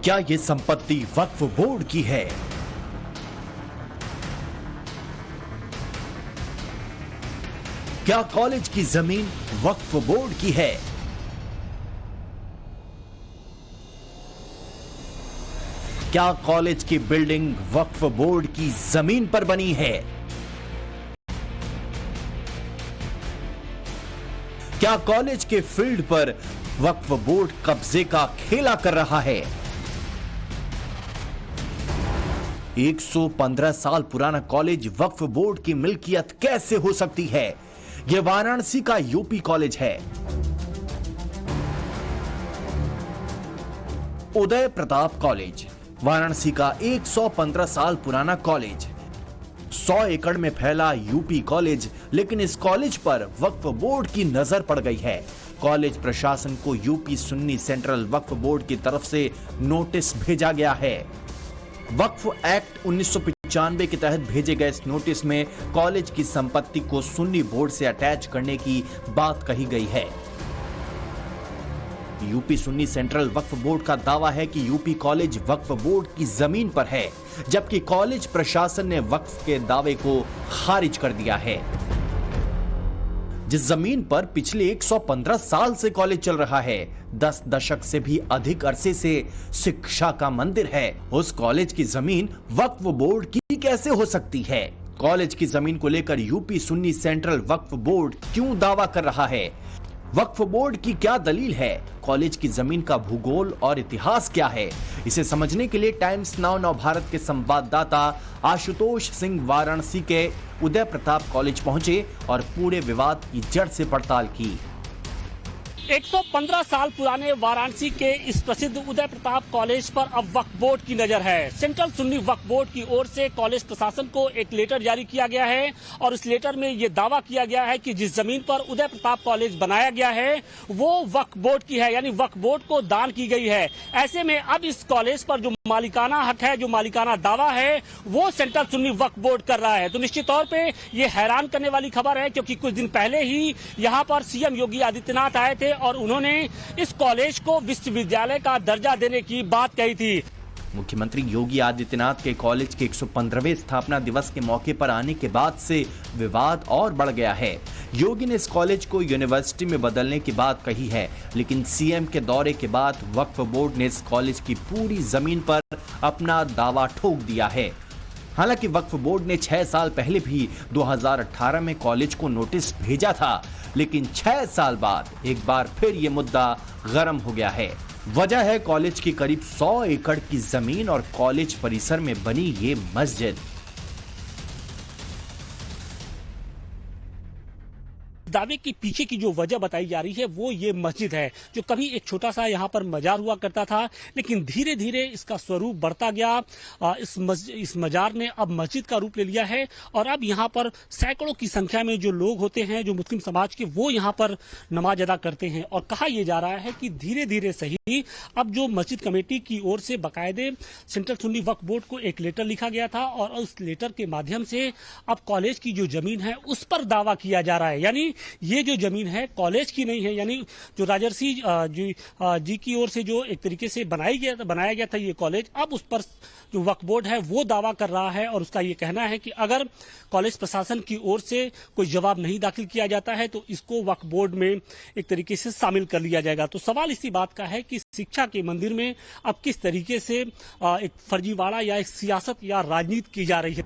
क्या ये संपत्ति वक्फ बोर्ड की है? क्या कॉलेज की जमीन वक्फ बोर्ड की है? क्या कॉलेज की बिल्डिंग वक्फ बोर्ड की जमीन पर बनी है? क्या कॉलेज के फील्ड पर वक्फ बोर्ड कब्जे का खेला कर रहा है? 115 साल पुराना कॉलेज वक्फ बोर्ड की मिल्कियत कैसे हो सकती है? यह वाराणसी का यूपी कॉलेज है। उदय प्रताप कॉलेज वाराणसी का 115 साल पुराना कॉलेज, 100 एकड़ में फैला यूपी कॉलेज। लेकिन इस कॉलेज पर वक्फ बोर्ड की नजर पड़ गई है। कॉलेज प्रशासन को यूपी सुन्नी सेंट्रल वक्फ बोर्ड की तरफ से नोटिस भेजा गया है। वक्फ एक्ट 1995 के तहत भेजे गए इस नोटिस में कॉलेज की संपत्ति को सुन्नी बोर्ड से अटैच करने की बात कही गई है। यूपी सुन्नी सेंट्रल वक्फ बोर्ड का दावा है कि यूपी कॉलेज वक्फ बोर्ड की जमीन पर है, जबकि कॉलेज प्रशासन ने वक्फ के दावे को खारिज कर दिया है। जिस जमीन पर पिछले 115 साल से कॉलेज चल रहा है, 10 दशक से भी अधिक अरसे से शिक्षा का मंदिर है, उस कॉलेज की जमीन वक्फ बोर्ड की कैसे हो सकती है? कॉलेज की जमीन को लेकर यूपी सुन्नी सेंट्रल वक्फ बोर्ड क्यों दावा कर रहा है? वक्फ बोर्ड की क्या दलील है? कॉलेज की जमीन का भूगोल और इतिहास क्या है? इसे समझने के लिए टाइम्स नाउ नव भारत के संवाददाता आशुतोष सिंह वाराणसी के उदय प्रताप कॉलेज पहुंचे और पूरे विवाद की जड़ से पड़ताल की। 115 साल पुराने वाराणसी के इस प्रसिद्ध उदय प्रताप कॉलेज पर अब वक्फ बोर्ड की नजर है। सेंट्रल सुन्नी वक्फ बोर्ड की ओर से कॉलेज प्रशासन को एक लेटर जारी किया गया है और इस लेटर में ये दावा किया गया है कि जिस जमीन पर उदय प्रताप कॉलेज बनाया गया है वो वक्फ बोर्ड की है, यानी वक्फ बोर्ड को दान की गई है। ऐसे में अब इस कॉलेज पर जो मालिकाना हक है, जो मालिकाना दावा है, वो सेंट्रल सुन्नी वक्फ बोर्ड कर रहा है। तो निश्चित तौर पे ये हैरान करने वाली खबर है, क्योंकि कुछ दिन पहले ही यहाँ पर सीएम योगी आदित्यनाथ आए थे और उन्होंने इस कॉलेज को विश्वविद्यालय का दर्जा देने की बात कही थी। मुख्यमंत्री योगी आदित्यनाथ के कॉलेज के 115वें स्थापना दिवस के मौके पर आने के बाद से विवाद और बढ़ गया है। योगी ने इस कॉलेज को यूनिवर्सिटी में बदलने की बात कही है, लेकिन सीएम के दौरे के बाद वक्फ बोर्ड ने इस कॉलेज की पूरी जमीन पर अपना दावा ठोक दिया है। हालांकि वक्फ बोर्ड ने 6 साल पहले भी 2018 में कॉलेज को नोटिस भेजा था, लेकिन 6 साल बाद एक बार फिर ये मुद्दा गर्म हो गया है। वजह है कॉलेज की करीब 100 एकड़ की जमीन और कॉलेज परिसर में बनी ये मस्जिद। दावे के पीछे की जो वजह बताई जा रही है वो ये मस्जिद है, जो कभी एक छोटा सा यहाँ पर मजार हुआ करता था, लेकिन धीरे धीरे इसका स्वरूप बढ़ता गया। इस मजार ने अब मस्जिद का रूप ले लिया है और अब यहाँ पर सैकड़ों की संख्या में जो लोग होते हैं, जो मुस्लिम समाज के, वो यहाँ पर नमाज अदा करते हैं। और कहा यह जा रहा है कि धीरे धीरे सही अब जो मस्जिद कमेटी की ओर से बाकायदे सेंट्रल सुन्नी वक्फ बोर्ड को एक लेटर लिखा गया था और उस लेटर के माध्यम से अब कॉलेज की जो जमीन है उस पर दावा किया जा रहा है। यानी ये जो जमीन है कॉलेज की नहीं है, यानी जो राजर्षि जी की ओर से जो एक तरीके से बनाया गया था ये कॉलेज, अब उस पर जो वक्फ बोर्ड है वो दावा कर रहा है। और उसका ये कहना है कि अगर कॉलेज प्रशासन की ओर से कोई जवाब नहीं दाखिल किया जाता है तो इसको वक्फ बोर्ड में एक तरीके से शामिल कर लिया जाएगा। तो सवाल इसी बात का है कि शिक्षा के मंदिर में अब किस तरीके से एक फर्जीवाड़ा या एक सियासत या राजनीति की जा रही है।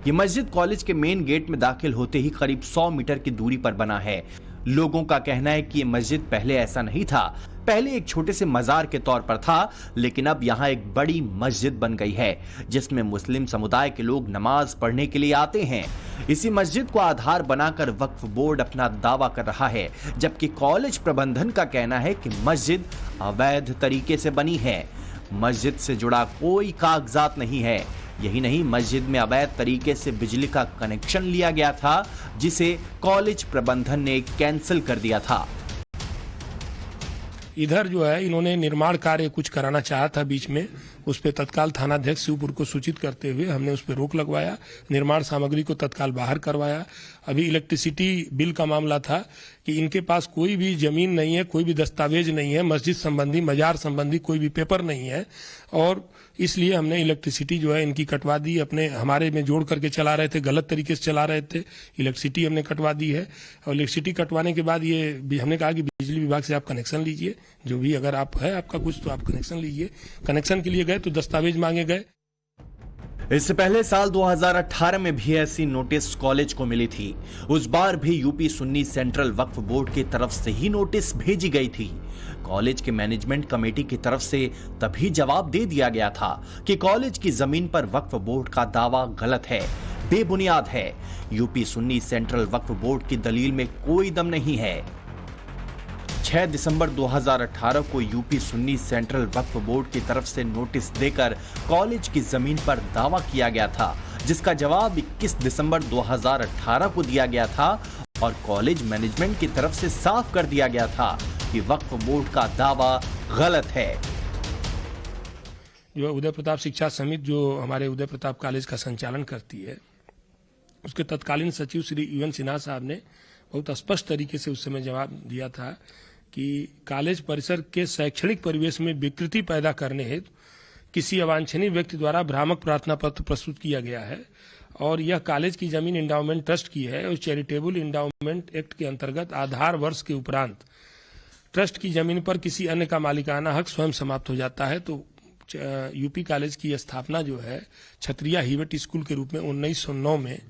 ये मस्जिद कॉलेज के मेन गेट में दाखिल होते ही करीब 100 मीटर की दूरी पर बना है। लोगों का कहना है कि ये मस्जिद पहले ऐसा नहीं था, पहले एक छोटे से मजार के तौर पर था, लेकिन अब यहाँ एक बड़ी मस्जिद बन गई है जिसमें मुस्लिम समुदाय के लोग नमाज पढ़ने के लिए आते हैं। इसी मस्जिद को आधार बनाकर वक्फ बोर्ड अपना दावा कर रहा है, जबकि कॉलेज प्रबंधन का कहना है कि मस्जिद अवैध तरीके से बनी है। मस्जिद से जुड़ा कोई कागजात नहीं है। यही नहीं, मस्जिद में अवैध तरीके से बिजली का कनेक्शन लिया गया था, जिसे कॉलेज प्रबंधन ने कैंसिल कर दिया था। इधर जो है इन्होंने निर्माण कार्य कुछ कराना चाहा था बीच में, उस पर तत्काल थानाध्यक्ष शिवपुर को सूचित करते हुए हमने उस पर रोक लगवाया, निर्माण सामग्री को तत्काल बाहर करवाया। अभी इलेक्ट्रिसिटी बिल का मामला था कि इनके पास कोई भी जमीन नहीं है, कोई भी दस्तावेज नहीं है, मस्जिद संबंधी मजार संबंधी कोई भी पेपर नहीं है, और इसलिए हमने इलेक्ट्रिसिटी जो है इनकी कटवा दी। अपने हमारे में जोड़ करके चला रहे थे, गलत तरीके से चला रहे थे, इलेक्ट्रिसिटी हमने कटवा दी है। और इलेक्ट्रिसिटी कटवाने के बाद ये हमने कहा कि बिजली विभाग से आप कनेक्शन लीजिए, जो भी अगर आप है आपका कुछ तो आप कनेक्शन लीजिए। कनेक्शन के लिए गए तो दस्तावेज मांगे गए। इससे पहले साल 2018 में भी ऐसी नोटिस कॉलेज को मिली थी। उस बार भी यूपी सुन्नी सेंट्रल वक्फ बोर्ड की तरफ से ही नोटिस भेजी गई थी। कॉलेज के मैनेजमेंट कमेटी की तरफ से तभी जवाब दे दिया गया था कि कॉलेज की जमीन पर वक्फ बोर्ड का दावा गलत है, बेबुनियाद है। यूपी सुन्नी सेंट्रल वक्फ बोर्ड की दलील में कोई दम नहीं है। 6 दिसंबर 2018 को यूपी सुन्नी सेंट्रल वक्फ बोर्ड की तरफ से नोटिस देकर कॉलेज की जमीन पर दावा किया गया था, जिसका जवाब 21 दिसंबर 2018 को दिया गया था और कॉलेज मैनेजमेंट की तरफ से साफ कर दिया गया था कि वक्फ बोर्ड का दावा गलत है। जो उदय प्रताप शिक्षा समिति जो हमारे उदय प्रताप कॉलेज का संचालन करती है, उसके तत्कालीन सचिव श्री UN सिन्हा साहब ने बहुत स्पष्ट तरीके से उस समय जवाब दिया था कि कॉलेज परिसर के शैक्षणिक परिवेश में विकृति पैदा करने हेतु किसी अवांछनीय व्यक्ति द्वारा भ्रामक प्रार्थना पत्र प्रस्तुत किया गया है और यह कॉलेज की जमीन इंडाउमेंट ट्रस्ट की है और चैरिटेबल इंडाउमेंट एक्ट के अंतर्गत आधार वर्ष के उपरांत ट्रस्ट की जमीन पर किसी अन्य का मालिकाना हक स्वयं समाप्त हो जाता है। तो यूपी कॉलेज की स्थापना जो है क्षत्रिया हिवेट स्कूल के रूप में 1909 में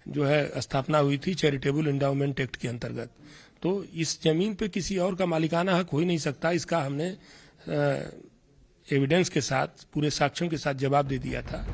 जो है स्थापना हुई थी चैरिटेबल इंडाउमेंट एक्ट के अंतर्गत। तो इस जमीन पे किसी और का मालिकाना हक हो ही नहीं सकता। इसका हमने एविडेंस के साथ, पूरे साक्ष्यों के साथ जवाब दे दिया था।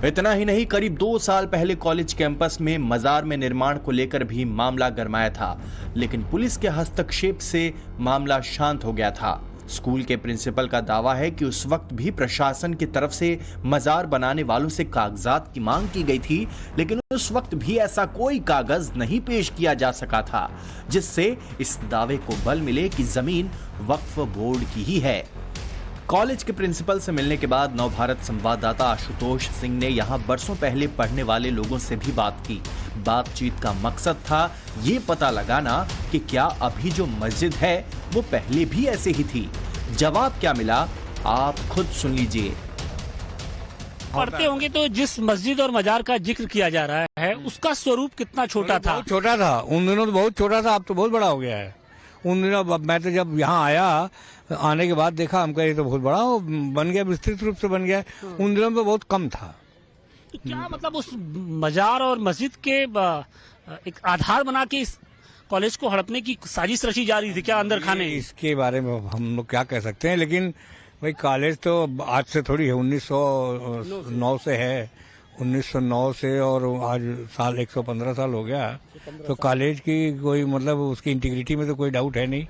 इतना ही नहीं, करीब 2 साल पहले कॉलेज कैंपस में मजार में निर्माण को लेकर भी मामला गरमाया था, लेकिन पुलिस के हस्तक्षेप से मामला शांत हो गया था। स्कूल के प्रिंसिपल का दावा है कि उस वक्त भी प्रशासन की तरफ से मजार बनाने वालों से कागजात की मांग की गई थी, लेकिन उस वक्त भी ऐसा कोई कागज नहीं पेश किया जा सका था जिससे इस दावे को बल मिले कि जमीन वक्फ बोर्ड की ही है। कॉलेज के प्रिंसिपल से मिलने के बाद नवभारत संवाददाता आशुतोष सिंह ने यहां बरसों पहले पढ़ने वाले लोगों से भी बात की। बातचीत का मकसद था ये पता लगाना कि क्या अभी जो मस्जिद है वो पहले भी ऐसे ही थी। जवाब क्या मिला आप खुद सुन लीजिए। पढ़ते होंगे तो जिस मस्जिद और मजार का जिक्र किया जा रहा है उसका स्वरूप कितना छोटा था? छोटा था उन दिनों, तो बहुत छोटा था, अब तो बहुत बड़ा हो गया है। उन दिनों मैं तो जब यहाँ आया, आने के बाद देखा, हमका ये तो बहुत बड़ा बन गया, विस्तृत रूप से बन गया। उन दिनों में बहुत कम था। तो क्या मतलब उस मजार और मस्जिद के एक आधार बना के इस कॉलेज को हड़पने की साजिश रची जा रही थी क्या अंदर खाने? इसके बारे में हम लोग क्या कह सकते हैं, लेकिन भाई कॉलेज तो आज से थोड़ी है, 1909 से है, 1909 से, और आज साल 115 साल हो गया। तो कॉलेज की कोई मतलब उसकी इंटीग्रिटी में तो कोई डाउट है नहीं।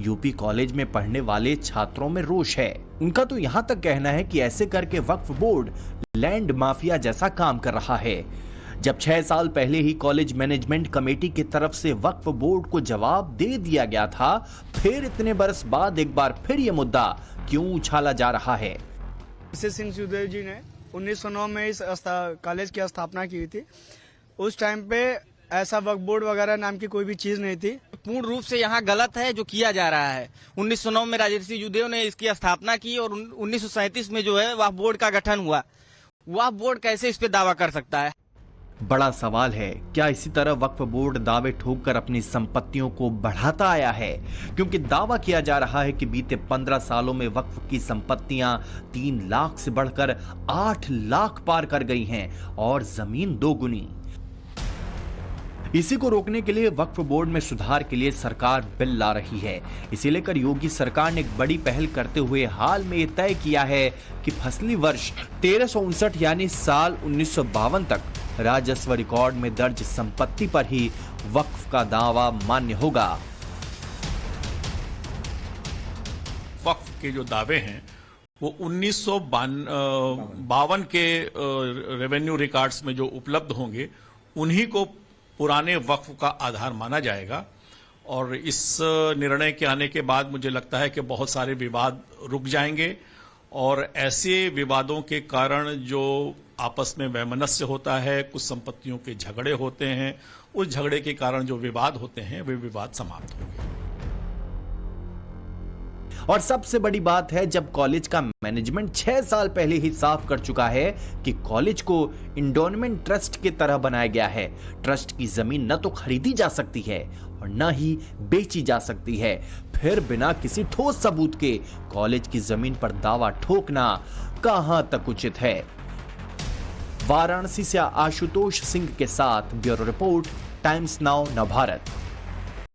यूपी कॉलेज में पढ़ने वाले छात्रों में रोष है। उनका तो यहाँ तक कहना है कि ऐसे करके वक्फ बोर्ड लैंड माफिया जैसा काम कर रहा है। जब 6 साल पहले ही कॉलेज मैनेजमेंट कमेटी की तरफ से वक्फ बोर्ड को जवाब दे दिया गया था, फिर इतने बरस बाद एक बार फिर ये मुद्दा क्यों उछाला जा रहा है? सिंह सुदेव जी ने 1909 में इस कॉलेज की स्थापना की थी। उस टाइम पे ऐसा वक्फ बोर्ड वगैरह नाम की कोई भी चीज नहीं थी। पूर्ण रूप से यहाँ गलत है जो किया जा रहा है। 1909 में राजर्षि युदेव ने इसकी स्थापना की और 1937 में जो है वक्फ बोर्ड का गठन हुआ। वक्फ बोर्ड कैसे इस पे दावा कर सकता है? बड़ा सवाल है, क्या इसी तरह वक्फ बोर्ड दावे ठोककर अपनी संपत्तियों को बढ़ाता आया है? क्योंकि दावा किया जा रहा है कि बीते 15 सालों में वक्फ की संपत्तियां 3 लाख से बढ़कर 8 लाख पार कर गई हैं और जमीन 2 गुनी। इसी को रोकने के लिए वक्फ बोर्ड में सुधार के लिए सरकार बिल ला रही है। इसे लेकर योगी सरकार ने एक बड़ी पहल करते हुए हाल में यह तय किया है कि फसली वर्ष 1359 यानी साल 1952 तक राजस्व रिकॉर्ड में दर्ज संपत्ति पर ही वक्फ का दावा मान्य होगा। वक्फ के जो दावे हैं वो 1952 के रेवेन्यू रिकॉर्ड्स में जो उपलब्ध होंगे उन्हीं को पुराने वक्फ का आधार माना जाएगा और इस निर्णय के आने के बाद मुझे लगता है कि बहुत सारे विवाद रुक जाएंगे और ऐसे विवादों के कारण जो आपस में वैमनस्य होता है, कुछ संपत्तियों के झगड़े होते हैं, उस झगड़े के कारण जो विवाद होते हैं वे विवाद समाप्त होंगे। और सबसे बड़ी बात है, जब कॉलेज का मैनेजमेंट 6 साल पहले ही साफ कर चुका है कि कॉलेज को इंडोनमेंट ट्रस्ट की तरह बनाया गया है। ट्रस्ट की जमीन न तो खरीदी जा सकती है और न ही बेची जा सकती है। फिर बिना किसी ठोस सबूत के कॉलेज की जमीन पर दावा ठोकना कहां तक उचित है? वाराणसी से आशुतोष सिंह के साथ bureau report, times now Navbharat.